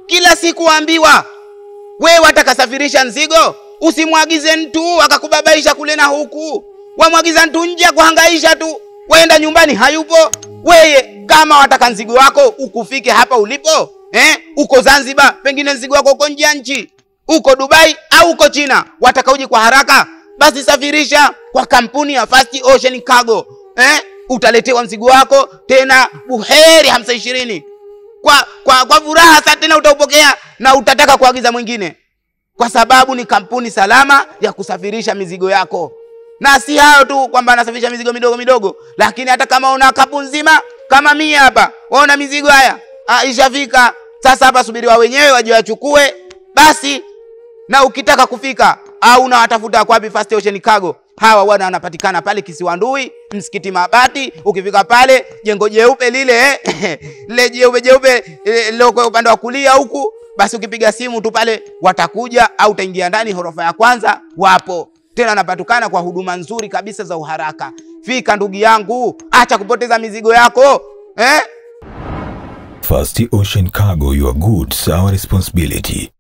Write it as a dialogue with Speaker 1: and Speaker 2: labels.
Speaker 1: Kila siku waambiwa, wewe watakasafirisha mzigo, usimwagize mtu akakubabaisha kule na huku. Wamwagiza mtu nje kuhangaisha tu. Waenda nyumbani hayupo. Wewe kama wataka mzigo wako ukufike hapa ulipo, uko Zanzibar, pengine mzigo wako uko nje ya nchi, uko Dubai au uko China, wataka uje kwa haraka, basi safirisha kwa kampuni ya Fast Ocean Cargo. Utaletewa mzigo wako tena buheri 520. Kwa furaha sasa tena utaupokea na utataka kuagiza mwingine. Kwa sababu ni kampuni salama ya kusafirisha mizigo yako. Na si hayo tu kwamba anasafirisha mizigo midogo midogo, lakini hata kama una kapu nzima kama mimi hapa, waona mizigo haya ishafika. Sasa hapa subiri wa wenyewe waje wachukue basi. Na ukitaka kufika au unawatafuta kwa wapi Fast Ocean Cargo, hawa wana wanapatikana pale Kisiwandui, Msikiti Mabati. Ukifika pale jengo jeupe lile lile jeupe loko upande wa kulia huku, basi ukipiga simu tu pale watakuja, au utaingia ndani ghorofa ya kwanza, wapo. Tena wanapatikana kwa huduma nzuri kabisa za uharaka. Fika ndugu yangu, acha kupoteza mizigo yako. Fast Ocean Cargo, your goods, our responsibility.